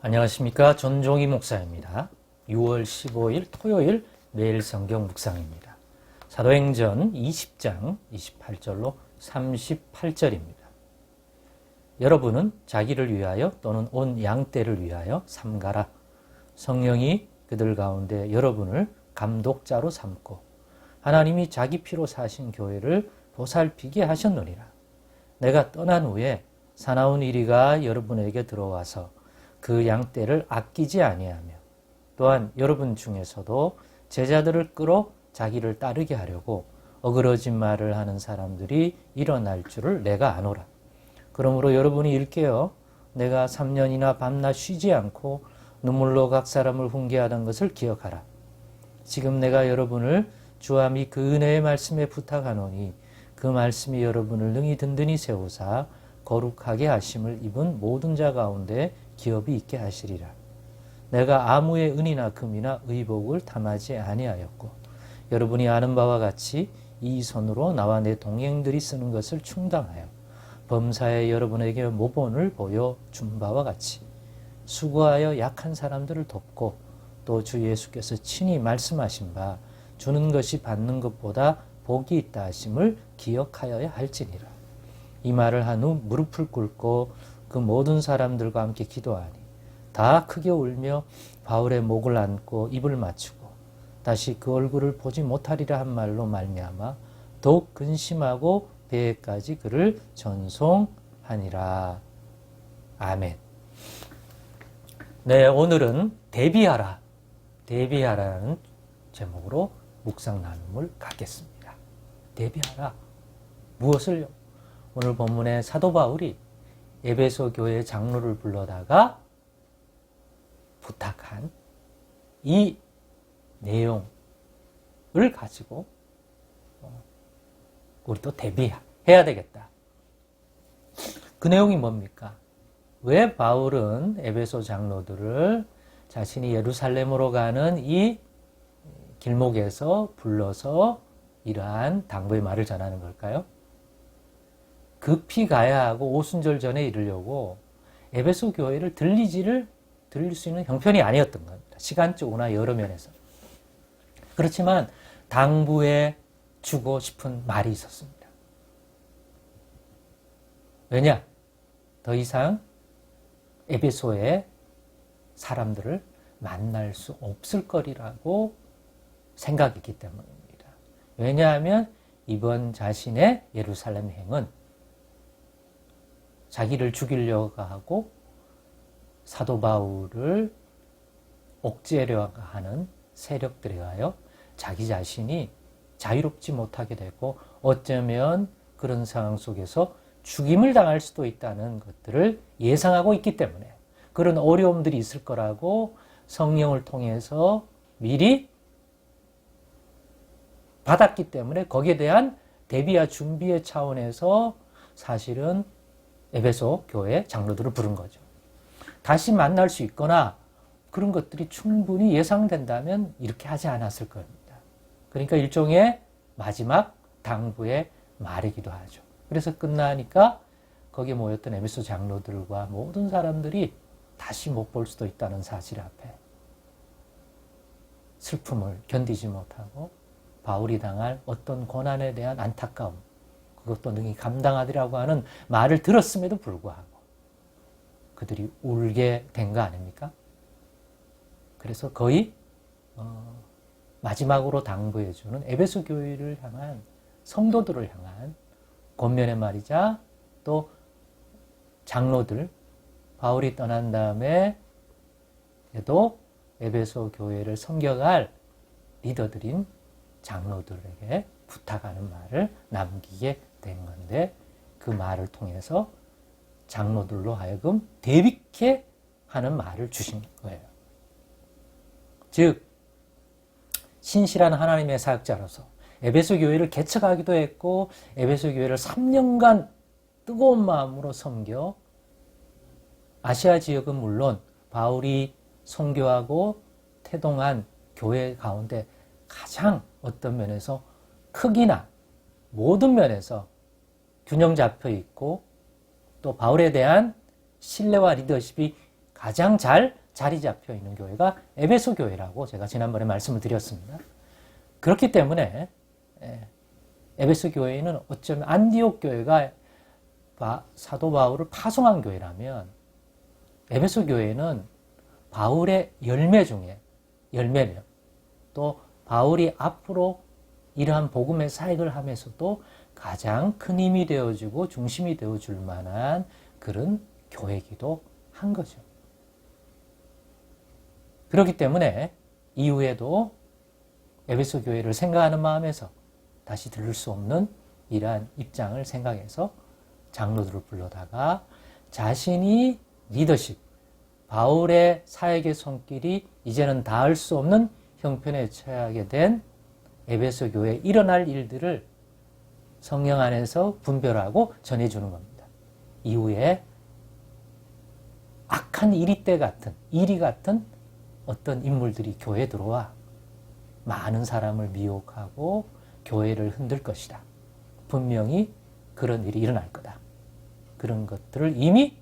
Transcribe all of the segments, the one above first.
안녕하십니까. 전종희 목사입니다. 6월 15일 토요일 매일 성경 묵상입니다. 사도행전 20장 28절로 38절입니다. 여러분은 자기를 위하여 또는 온 양떼를 위하여 삼가라. 성령이 그들 가운데 여러분을 감독자로 삼고 하나님이 자기 피로 사신 교회를 보살피게 하셨느니라. 내가 떠난 후에 사나운 이리가 여러분에게 들어와서 그 양떼를 아끼지 아니하며 또한 여러분 중에서도 제자들을 끌어 자기를 따르게 하려고 어그러진 말을 하는 사람들이 일어날 줄을 내가 아노라. 그러므로 여러분이 일깨어 내가 3년이나 밤낮 쉬지 않고 눈물로 각 사람을 훈계하던 것을 기억하라. 지금 내가 여러분을 주와 및 그 은혜의 말씀에 부탁하노니 그 말씀이 여러분을 능히 든든히 세우사 거룩하게 하심을 입은 모든 자 가운데 기업이 있게 하시리라. 내가 아무의 은이나 금이나 의복을 탐하지 아니하였고 여러분이 아는 바와 같이 이 손으로 나와 내 동행들이 쓰는 것을 충당하여 범사에 여러분에게 모본을 보여준 바와 같이 수고하여 약한 사람들을 돕고 또 주 예수께서 친히 말씀하신 바 주는 것이 받는 것보다 복이 있다 하심을 기억하여야 할지니라. 이 말을 한 후 무릎을 꿇고 그 모든 사람들과 함께 기도하니 다 크게 울며 바울의 목을 안고 입을 맞추고 다시 그 얼굴을 보지 못하리라 한 말로 말미암아 더욱 근심하고 배에까지 그를 전송하니라. 아멘. 네, 오늘은 대비하라는 제목으로 묵상 나눔을 갖겠습니다. 대비하라. 무엇을요? 오늘 본문에 사도 바울이 에베소 교회 장로를 불러다가 부탁한 이 내용을 가지고 우리도 대비해야 되겠다. 그 내용이 뭡니까? 왜 바울은 에베소 장로들을 자신이 예루살렘으로 가는 이 길목에서 불러서 이러한 당부의 말을 전하는 걸까요? 급히 가야 하고 오순절 전에 이르려고 에베소 교회를 들릴 수 있는 형편이 아니었던 겁니다. 시간적으로나 여러 면에서. 그렇지만 당부해 주고 싶은 말이 있었습니다. 왜냐? 더 이상 에베소의 사람들을 만날 수 없을 거리라고 생각했기 때문입니다. 왜냐하면 이번 자신의 예루살렘 행은 자기를 죽이려고 하고 사도 바울을 옥죄려고 하는 세력들에 의하여 자기 자신이 자유롭지 못하게 되고 어쩌면 그런 상황 속에서 죽임을 당할 수도 있다는 것들을 예상하고 있기 때문에 그런 어려움들이 있을 거라고 성령을 통해서 미리 받았기 때문에 거기에 대한 대비와 준비의 차원에서 사실은 에베소 교회 장로들을 부른 거죠. 다시 만날 수 있거나 그런 것들이 충분히 예상된다면 이렇게 하지 않았을 겁니다. 그러니까 일종의 마지막 당부의 말이기도 하죠. 그래서 끝나니까 거기에 모였던 에베소 장로들과 모든 사람들이 다시 못 볼 수도 있다는 사실 앞에 슬픔을 견디지 못하고 바울이 당할 어떤 고난에 대한 안타까움, 그것도 능히 감당하리라고 하는 말을 들었음에도 불구하고 그들이 울게 된 거 아닙니까? 그래서 거의 마지막으로 당부해주는 에베소 교회를 향한 성도들을 향한 권면의 말이자 또 장로들, 바울이 떠난 다음에 도 에베소 교회를 섬겨갈 리더들인 장로들에게 부탁하는 말을 남기게 된 건데 그 말을 통해서 장로들로 하여금 대비케 하는 말을 주신 거예요. 즉 신실한 하나님의 사역자로서 에베소 교회를 개척하기도 했고 에베소 교회를 3년간 뜨거운 마음으로 섬겨 아시아 지역은 물론 바울이 선교하고 태동한 교회 가운데 가장 어떤 면에서 크기나 모든 면에서 균형 잡혀 있고 또 바울에 대한 신뢰와 리더십이 가장 잘 자리 잡혀 있는 교회가 에베소 교회라고 제가 지난번에 말씀을 드렸습니다. 그렇기 때문에 에베소 교회는 어쩌면 안디옥 교회가 사도 바울을 파송한 교회라면 에베소 교회는 바울의 열매 중에 열매며 또 바울이 앞으로 이러한 복음의 사역을 하면서도 가장 큰 힘이 되어주고 중심이 되어줄 만한 그런 교회이기도 한 거죠. 그렇기 때문에 이후에도 에베소 교회를 생각하는 마음에서 다시 들을 수 없는 이러한 입장을 생각해서 장로들을 불러다가 자신이 리더십, 바울의 사역의 손길이 이제는 닿을 수 없는 형편에 처하게 된 에베소 교회에 일어날 일들을 성령 안에서 분별하고 전해주는 겁니다. 이후에 악한 이리 같은 어떤 인물들이 교회에 들어와 많은 사람을 미혹하고 교회를 흔들 것이다. 분명히 그런 일이 일어날 거다. 그런 것들을 이미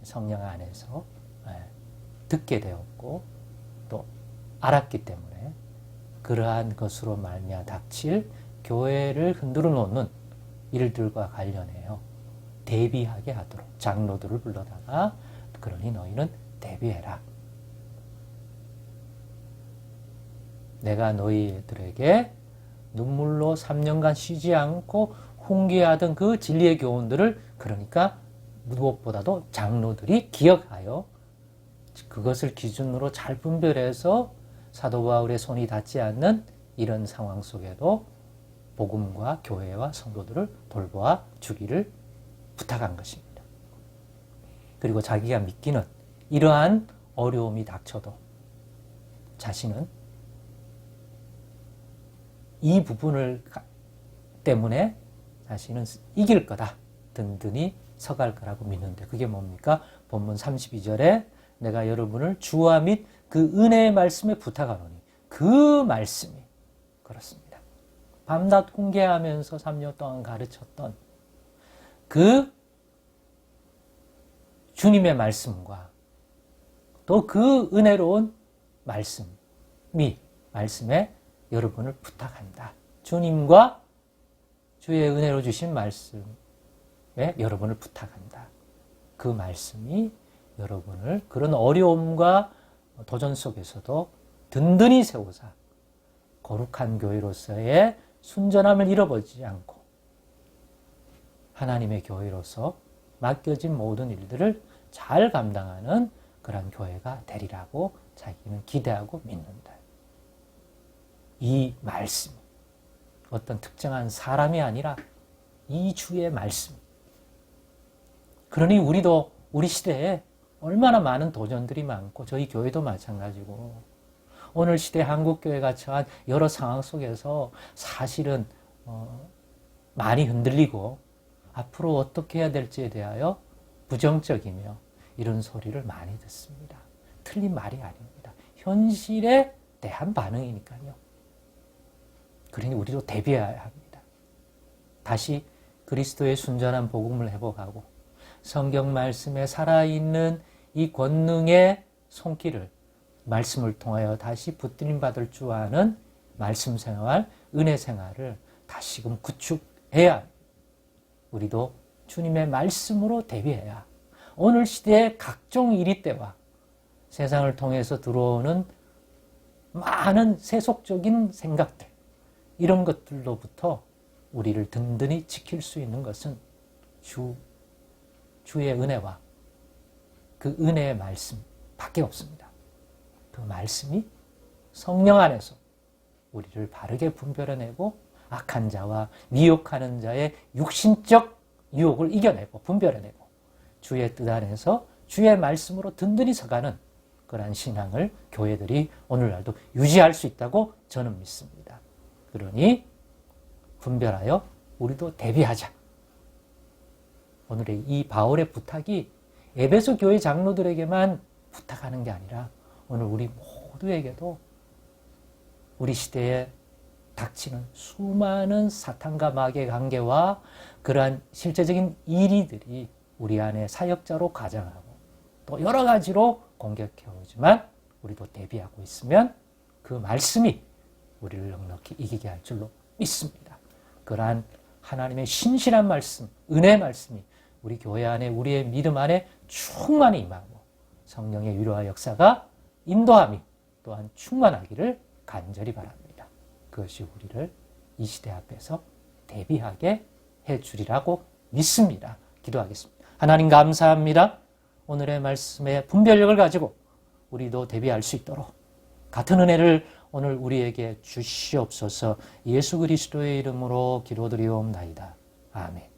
성령 안에서 듣게 되었고 또 알았기 때문에 그러한 것으로 말미암아 닥칠 교회를 흔들어 놓는 일들과 관련해요. 대비하게 하도록 장로들을 불러다가 그러니 너희는 대비해라. 내가 너희들에게 눈물로 3년간 쉬지 않고 훈계하던 그 진리의 교훈들을 그러니까 무엇보다도 장로들이 기억하여 그것을 기준으로 잘 분별해서 사도 바울의 손이 닿지 않는 이런 상황 속에도 복음과 교회와 성도들을 돌보아 주기를 부탁한 것입니다. 그리고 자기가 믿기는 이러한 어려움이 닥쳐도 자신은 이 부분을 때문에 자신은 이길 거다. 든든히 서갈 거라고 믿는데 그게 뭡니까? 본문 32절에 내가 여러분을 주와 및 그 은혜의 말씀에 부탁하노니 그 말씀이 그렇습니다. 밤낮 훈계하면서 3년 동안 가르쳤던 그 주님의 말씀과 또 그 은혜로운 말씀에 여러분을 부탁한다. 주님과 주의 은혜로 주신 말씀에 여러분을 부탁한다. 그 말씀이 여러분을 그런 어려움과 도전 속에서도 든든히 세우사 거룩한 교회로서의 순전함을 잃어버리지 않고 하나님의 교회로서 맡겨진 모든 일들을 잘 감당하는 그런 교회가 되리라고 자기는 기대하고 믿는다. 이 말씀이 어떤 특정한 사람이 아니라 이 주의 말씀. 그러니 우리도 우리 시대에 얼마나 많은 도전들이 많고 저희 교회도 마찬가지고 오늘 시대 한국교회가 처한 여러 상황 속에서 사실은 많이 흔들리고 앞으로 어떻게 해야 될지에 대하여 부정적이며 이런 소리를 많이 듣습니다. 틀린 말이 아닙니다. 현실에 대한 반응이니까요. 그러니 우리도 대비해야 합니다. 다시 그리스도의 순전한 복음을 회복하고 성경 말씀에 살아있는 이 권능의 손길을 말씀을 통하여 다시 붙들림 받을 줄 아는 말씀 생활, 은혜 생활을 다시금 구축해야 합니다. 우리도 주님의 말씀으로 대비해야 오늘 시대의 각종 이리 때와 세상을 통해서 들어오는 많은 세속적인 생각들 이런 것들로부터 우리를 든든히 지킬 수 있는 것은 주의 은혜와 그 은혜의 말씀밖에 없습니다. 그 말씀이 성령 안에서 우리를 바르게 분별해내고 악한 자와 미혹하는 자의 육신적 유혹을 이겨내고 분별해내고 주의 뜻 안에서 주의 말씀으로 든든히 서가는 그러한 신앙을 교회들이 오늘날도 유지할 수 있다고 저는 믿습니다. 그러니 분별하여 우리도 대비하자. 오늘의 이 바울의 부탁이 에베소 교회 장로들에게만 부탁하는 게 아니라 오늘 우리 모두에게도 우리 시대에 닥치는 수많은 사탄과 마귀의 관계와 그러한 실제적인 일이들이 우리 안에 사역자로 가장하고 또 여러 가지로 공격해 오지만 우리도 대비하고 있으면 그 말씀이 우리를 넉넉히 이기게 할 줄로 믿습니다. 그러한 하나님의 신실한 말씀, 은혜의 말씀이 우리 교회 안에 우리의 믿음 안에 충만히 임하고 성령의 위로와 역사가 인도함이 또한 충만하기를 간절히 바랍니다. 그것이 우리를 이 시대 앞에서 대비하게 해주리라고 믿습니다. 기도하겠습니다. 하나님 감사합니다. 오늘의 말씀의 분별력을 가지고 우리도 대비할 수 있도록 같은 은혜를 오늘 우리에게 주시옵소서. 예수 그리스도의 이름으로 기도드리옵나이다. 아멘.